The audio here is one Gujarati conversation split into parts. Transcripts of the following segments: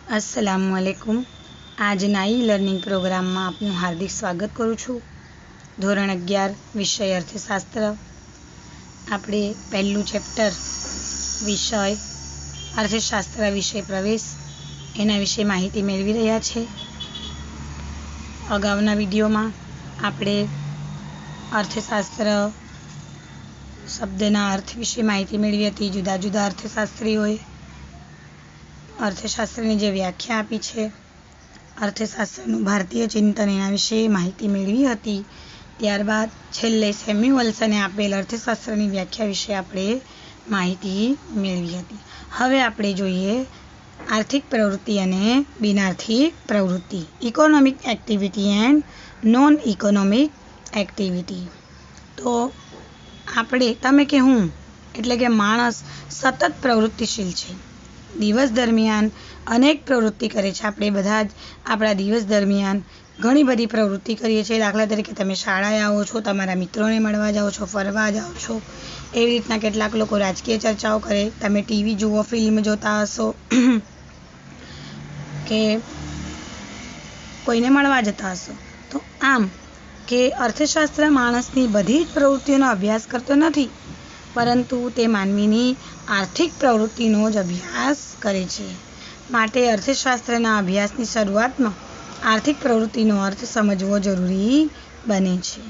अस्सलामुअलैकुम। આજના લર્નિંગ પ્રોગ્રામમાં આપનું હાર્દિક સ્વાગત કરું છું। ધોરણ 11 વિષય અર્થશાસ્ત્ર। આપણે પહેલું ચેપ્ટર વિષય અર્થશાસ્ત્ર વિષય પ્રવેશ એના વિશે માહિતી મેળવી રહ્યા છે। અગાઉના વિડીયોમાં આપણે અર્થશાસ્ત્ર શબ્દના અર્થ વિશે માહિતી મેળવી હતી। જુદા જુદા અર્થશાસ્ત્રીઓએ અર્થશાસ્ત્રની જે વ્યાખ્યા આપી છે, અર્થશાસ્ત્રનું ભારતીય ચિંતન એના વિશે માહિતી મેળવી હતી। ત્યારબાદ છેલ્લે સેમ્યુઅલ્સને આપેલ અર્થશાસ્ત્રની વ્યાખ્યા વિશે આપણે માહિતી મેળવી હતી। હવે આપણે જોઈએ આર્થિક પ્રવૃત્તિ અને બિનઆર્થિક પ્રવૃત્તિ, economic activity and non economic activity. તો આપણે તમે કે હું એટલે કે માણસ સતત પ્રવૃત્તિશીલ છે। દિવસ દરમિયાન અનેક પ્રવૃત્તિ કરે છે। આપણે બધા જ આપણા દિવસ દરમિયાન ઘણી બધી પ્રવૃત્તિ કરીએ છીએ। દાખલા તરીકે તમે શાળાએ આવો છો, તમારા મિત્રોને મળવા જાઓ છો, ફરવા જાઓ છો। એવી રીતના કેટલાક લોકો રાજકીય ચર્ચાઓ કરે, તમે ટીવી જુઓ, ફિલ્મ જોતા હશો કે કોઈને મળવા જતા હશો। તો આમ કે અર્થશાસ્ત્ર માણસની બધી જ પ્રવૃત્તિઓનો અભ્યાસ કરતો નથી, પરંતુ તે માનવીની આર્થિક પ્રવૃત્તિનો જ અભ્યાસ કરે છે। માટે અર્થશાસ્ત્રના અભ્યાસની શરૂઆતમાં આર્થિક પ્રવૃત્તિનો અર્થ સમજવો જરૂરી બને છે।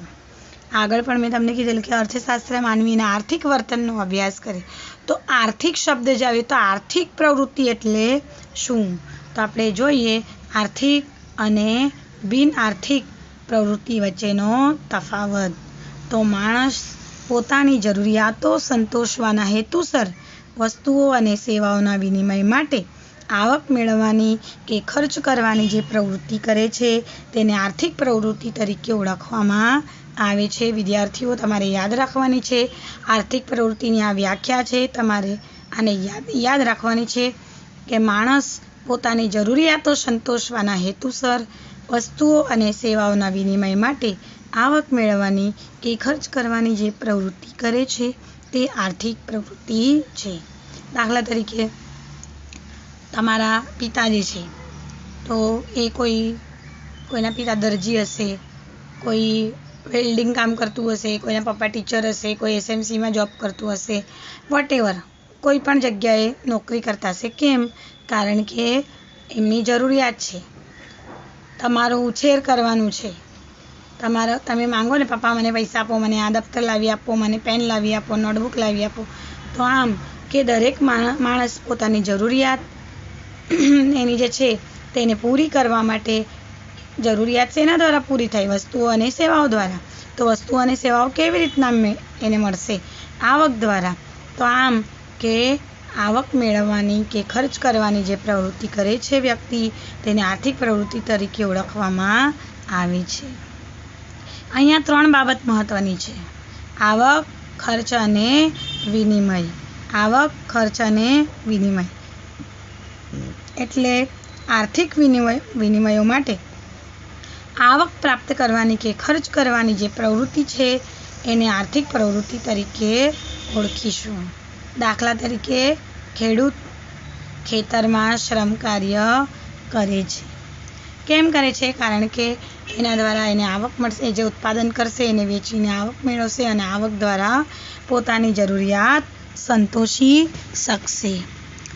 આગળ પણ મેં તમને કીધેલું કે અર્થશાસ્ત્ર માનવીના આર્થિક વર્તનનો અભ્યાસ કરે। તો આર્થિક શબ્દ જ આવે તો આર્થિક પ્રવૃત્તિ એટલે શું? તો આપણે જોઈએ આર્થિક અને બિન આર્થિક પ્રવૃત્તિ વચ્ચેનો તફાવત। તો માણસ પોતાની જરૂરિયાતો સંતોષવાના હેતુસર વસ્તુઓ અને સેવાઓના વિનિમય માટે આવક મેળવવાની કે ખર્ચ કરવાની જે પ્રવૃત્તિ કરે છે તેને આર્થિક પ્રવૃત્તિ તરીકે ઓળખવામાં આવે છે। વિદ્યાર્થીઓ, તમારે યાદ રાખવાની છે આર્થિક પ્રવૃત્તિની આ વ્યાખ્યા છે। તમારે આને યાદ રાખવાની છે કે માણસ પોતાની જરૂરિયાતો સંતોષવાના હેતુસર વસ્તુઓ અને સેવાઓના વિનિમય માટે આવક મેળવવાની કે ખર્ચ કરવાની જે પ્રવૃત્તિ કરે છે તે આર્થિક પ્રવૃત્તિ છે। દાખલા તરીકે તમારા પિતા જે છે તો એ કોઈના પિતા દરજી હશે, કોઈ વેલ્ડિંગ કામ કરતું હશે, કોઈના પપ્પા ટીચર હશે, કોઈ એસએમસીમાં જોબ કરતું હશે, વોટેવર કોઈ પણ જગ્યાએ નોકરી કરતા હશે। કેમ? કારણ કે એમની જરૂરિયાત છે, તમારો ઉછેર કરવાનું છે। તમે માંગો ને, પપ્પા મને પૈસા આપો, મને આ દફતર લાવી આપો, મને પેન લાવી આપો, નોટબુક લાવી આપો। તો આમ કે દરેક માણસ પોતાની જરૂરિયાત એની જે છે તેને પૂરી કરવા માટે, જરૂરિયાત શેના દ્વારા પૂરી થાય? વસ્તુઓ અને સેવાઓ દ્વારા। તો વસ્તુઓ અને સેવાઓ કેવી રીતના એને મળશે? આવક દ્વારા। તો આમ કે આવક મેળવવાની કે ખર્ચ કરવાની જે પ્રવૃત્તિ કરે છે વ્યક્તિ, તેને આર્થિક પ્રવૃત્તિ તરીકે ઓળખવામાં આવે છે। અહીંયા 3 બાબત મહત્વની છે: આવક, ખર્ચ અને વિનિમય। આવક, ખર્ચ અને વિનિમય એટલે આર્થિક વિનિમયો માટે આવક પ્રાપ્ત કરવાની કે ખર્ચ કરવાની જે પ્રવૃત્તિ છે એને આર્થિક પ્રવૃત્તિ તરીકે ઓળખીશું। દાખલા તરીકે ખેડૂત ખેતરમાં શ્રમ કાર્ય કરે છે। કેમ કરે છે? કારણ કે એના દ્વારા એને આવક મળશે, જે ઉત્પાદન કરશે એને વેચીને આવક મેળવશે અને આવક દ્વારા પોતાની જરૂરિયાત સંતોષી શકશે।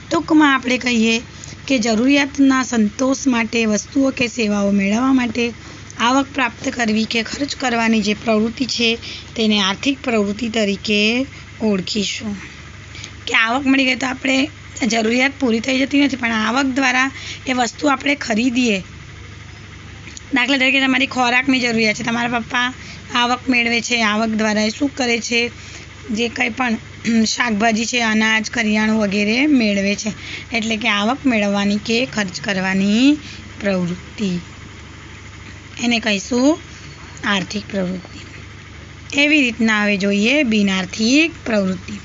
ટૂંકમાં આપણે કહીએ કે જરૂરિયાતના સંતોષ માટે, વસ્તુઓ કે સેવાઓ મેળવવા માટે આવક પ્રાપ્ત કરવી કે ખર્ચ કરવાની જે પ્રવૃત્તિ છે તેને આર્થિક પ્રવૃત્તિ તરીકે ઓળખીશું। કે આવક મળી ગઈ તો આપણે જરૂરિયાત પૂરી થઈ જતી નથી, પણ આવક દ્વારા એ વસ્તુ આપણે ખરીદીએ। દાખલા તરીકે તમારી ખોરાકની જરૂરિયાત છે, તમારા પપ્પા આવક મેળવે છે, આવક દ્વારા એ શું કરે છે? જે કંઈ પણ શાકભાજી છે, અનાજ, કરિયાણું વગેરે મેળવે છે। એટલે કે આવક મેળવવાની કે ખર્ચ કરવાની પ્રવૃત્તિ, એને કહીશું આર્થિક પ્રવૃત્તિ। એવી રીતના હવે જોઈએ બિનઆર્થિક પ્રવૃત્તિ,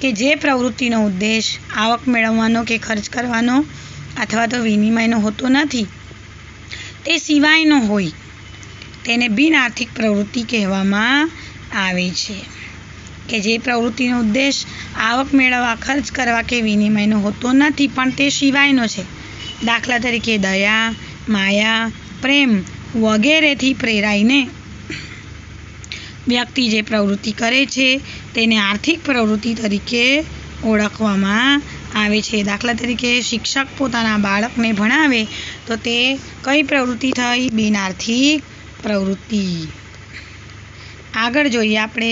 કે જે પ્રવૃત્તિનો ઉદ્દેશ આવક મેળવવાનો કે ખર્ચ કરવાનો અથવા તો વિનિમયનો હોતો નથી, તે સિવાયનો હોય, તેને બિનઆર્થિક પ્રવૃત્તિ કહેવામાં આવે છે। કે જે પ્રવૃત્તિનો ઉદ્દેશ આવક મેળવવા, ખર્ચ કરવા કે વિનિમયનો હોતો નથી, પણ તે સિવાયનો છે, દાખલા તરીકે દયા, માયા, પ્રેમ વગેરેથી પ્રેરાઈને વ્યક્તિ જે પ્રવૃત્તિ કરે છે તેને આર્થિક પ્રવૃત્તિ તરીકે ઓળખવામાં આવે છે. દાખલા તરીકે શિક્ષક પોતાના બાળકને ભણાવે તો તે કઈ પ્રવૃત્તિ થઈ? બિનઆર્થિક પ્રવૃત્તિ. આગળ જોઈએ આપણે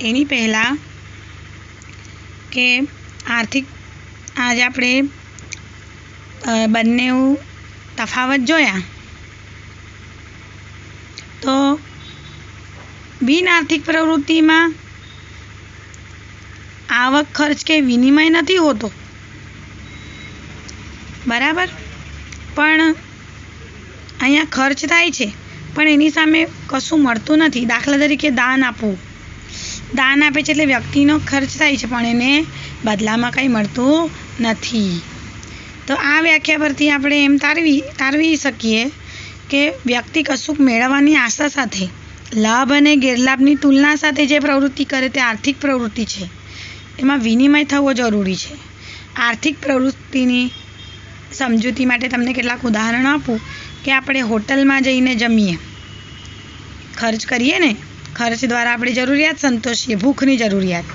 એની પહેલાં કે આર્થિક આજે આપણે બંને તફાવત જોયા. તો બિનઆર્થિક પ્રવૃત્તિમાં આવક, ખર્ચ કે વિનિમય નથી હોતો, બરાબર, પણ અહીંયા ખર્ચ થાય છે પણ એની સામે કશું મળતું નથી. દાખલા તરીકે દાન આપવું, દાન આપે છે એટલે વ્યક્તિનો ખર્ચ થાય છે પણ એને બદલામાં કંઈ મળતું નથી. તો આ વ્યાખ્યા પરથી આપણે એમ તારવી શકીએ કે વ્યક્તિ કશુંક મેળવવાની આશા સાથે લાભ અને ગેરલાભની તુલના સાથે જે પ્રવૃત્તિ કરે તે આર્થિક પ્રવૃત્તિ છે. એમાં વિનિમય થવો જરૂરી છે. આર્થિક પ્રવૃત્તિની સમજૂતી માટે તમને કેટલાક ઉદાહરણો આપું કે આપણે હોટલમાં જઈને જમીએ, ખર્ચ કરીએ ને, ખર્ચ દ્વારા આપણી જરૂરિયાત સંતોષીએ, ભૂખની જરૂરિયાત.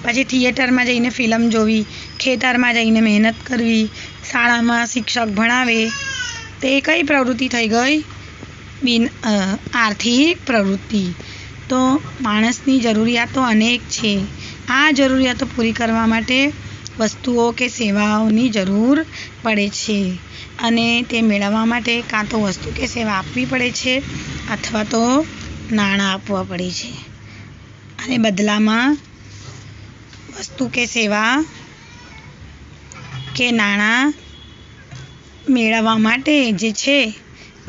પછી થિયેટરમાં જઈને ફિલ્મ જોવી, ખેતરમાં જઈને મહેનત કરવી, શાળામાં શિક્ષક ભણાવે, તે કઈ પ્રવૃત્તિ થઈ ગઈ? આર્થિક પ્રવૃત્તિ. તો માણસની જરૂરિયાતો અનેક છે. આ જરૂરિયાતો પૂરી કરવા માટે વસ્તુઓ કે સેવાઓની જરૂર પડે છે અને તે મેળવવા માટે કાં તો વસ્તુ કે સેવા આપવી પડે છે અથવા તો નાણાં આપવા પડે છે. અને બદલામાં વસ્તુ કે સેવા કે નાણાં મેળવવા માટે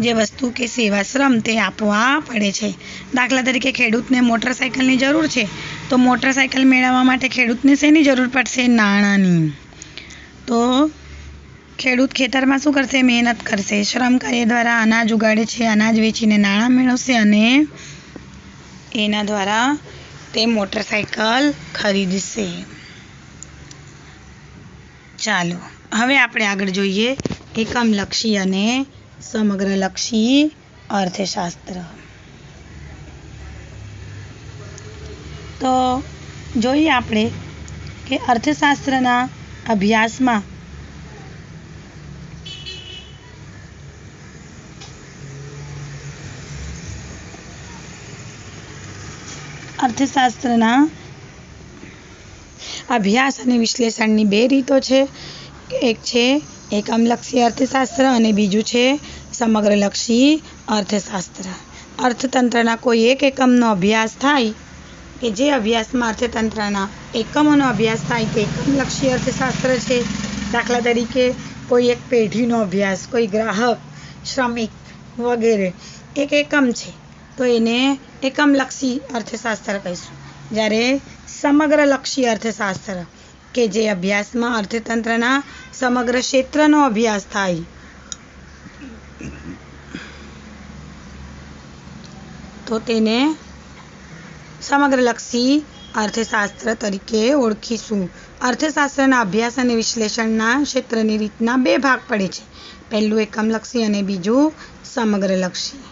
જે વસ્તુ કે સેવા, શ્રમ તે આપવા પડે છે. દાખલા તરીકે ખેડૂતને મોટરસાઇકલની જરૂર છે તો મોટરસાઇકલ મેળવવા માટે ખેડૂતને શેની જરૂર પડશે? નાણાંની. તો ખેડૂત ખેતરમાં શું કરશે? મહેનત કરશે, શ્રમ કાર્ય દ્વારા અનાજ ઉગાડે છે, અનાજ વેચીને નાણાં મેળવશે અને એના દ્વારા તે મોટરસાઇકલ ખરીદશે. ચાલો હવે આપણે આગળ જોઈએ એકમલક્ષી અને સમગ્રલક્ષી અર્થશાસ્ત્ર. તો જોઈએ આપણે કે અર્થશાસ્ત્રના અભ્યાસમાં અભ્યાસ અને વિશ્લેષણની બે રીતો છે. એક છે એકમલક્ષી અર્થશાસ્ત્ર અને બીજું છે સમગ્રલક્ષી અર્થશાસ્ત્ર. અર્થતંત્રના કોઈ એક એકમનો અભ્યાસ થાય કે જે અભ્યાસમાં અર્થતંત્રના એકમોનો અભ્યાસ થાય તે એકમલક્ષી અર્થશાસ્ત્ર છે. દાખલા તરીકે કોઈ એક પેઢીનો અભ્યાસ, કોઈ ગ્રાહક, શ્રમિક વગેરે એક એકમ છે તો એને એકમલક્ષી અર્થશાસ્ત્ર કહીશું. જ્યારે સમગ્રલક્ષી અર્થશાસ્ત્ર કે જે અભ્યાસમાં અર્થતંત્રના સમગ્ર ક્ષેત્રનો અભ્યાસ થાય તો તેને સમગ્રલક્ષી અર્થશાસ્ત્ર તરીકે ઓળખીશું. અર્થશાસ્ત્રના અભ્યાસ અને વિશ્લેષણના ક્ષેત્રની રીતના બે ભાગ પડે છે. પહેલું એકમલક્ષી અને બીજું સમગ્રલક્ષી.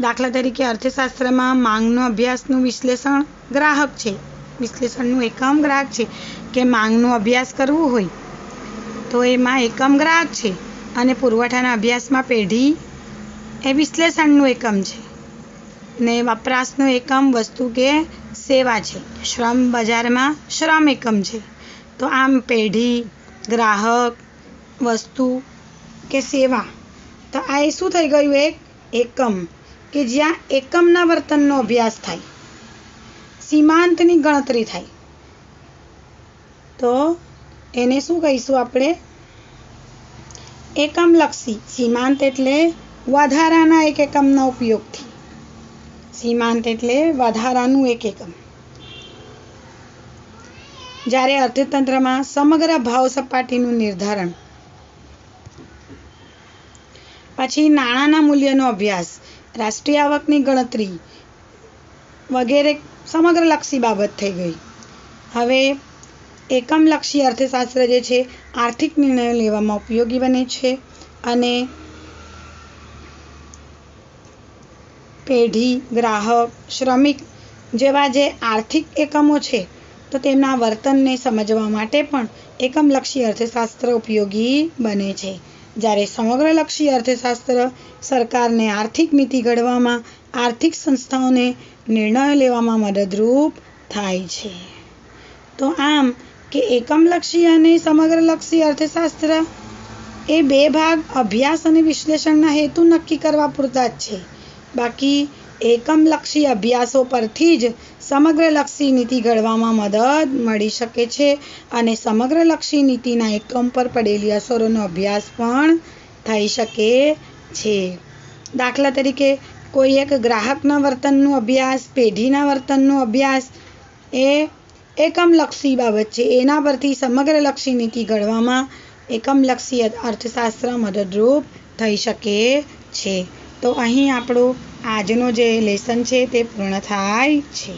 દાખલા તરીકે અર્થશાસ્ત્રમાં માંગનો અભ્યાસનું વિશ્લેષણ ગ્રાહક છે. વિશ્લેષણનું એકમ ગ્રાહક છે કે માંગનો અભ્યાસ કરવું હોય તો એમાં એકમ ગ્રાહક છે અને પુરવઠાના અભ્યાસમાં પેઢી એ વિશ્લેષણનું એકમ છે ને વપરાશનો એકમ વસ્તુ કે સેવા છે. શ્રમ બજારમાં શ્રમ એકમ છે. તો આમ પેઢી, ગ્રાહક, વસ્તુ કે સેવા, તો આ એ શું થઈ ગયું? એક એકમ કે જ્યાં એકમના વર્તનનો અભ્યાસ થાય, સીમાંતની ગણતરી થાય તો એને શું કહીશું આપણે? એકમલક્ષી. સીમાંત એટલે વધારાના એક એકમના ઉપયોગથી. સીમાંત એટલે વધારાનું એક એકમ. જ્યારે અર્થતંત્રમાં સમગ્ર ભાવ સપાટીનું નિર્ધારણ, પછી નાણાંના મૂલ્યનો અભ્યાસ, રાષ્ટ્રીય આવકની ગણતરી વગેરે સમગ્રલક્ષી બાબત થઈ ગઈ. હવે એકમલક્ષી અર્થશાસ્ત્ર જે છે આર્થિક નિર્ણયો લેવામાં ઉપયોગી બને છે અને પેઢી, ગ્રાહક, શ્રમિક જેવા જે આર્થિક એકમો છે તો તેમના વર્તનને સમજવા માટે પણ એકમલક્ષી અર્થશાસ્ત્ર ઉપયોગી બને છે. જ્યારે સમગ્રલક્ષી અર્થશાસ્ત્ર સરકારને આર્થિક નીતિ ઘડવામાં, આર્થિક સંસ્થાઓને નિર્ણયો લેવામાં મદદરૂપ થાય છે. તો આમ કે એકમલક્ષી અને સમગ્રલક્ષી અર્થશાસ્ત્ર એ બે ભાગ અભ્યાસ અને વિશ્લેષણના હેતુ નક્કી કરવા પૂરતા જ છે. બાકી એકમલક્ષી અભ્યાસો પરથી જ સમગ્રલક્ષી નીતિ ઘડવામાં મદદ મળી શકે છે અને સમગ્રલક્ષી નીતિના એકમ પર પડેલી અસરોનો અભ્યાસ પણ થઈ શકે છે. દાખલા તરીકે કોઈ એક ગ્રાહકના વર્તનનો અભ્યાસ, પેઢીના વર્તનનો અભ્યાસ એ એકમલક્ષી બાબત છે. એના પરથી સમગ્રલક્ષી નીતિ ઘડવામાં એકમલક્ષી અર્થશાસ્ત્ર મદદરૂપ થઈ શકે છે. તો અહીં આપણો આજનો જે લેસન છે તે પૂર્ણ થાય છે.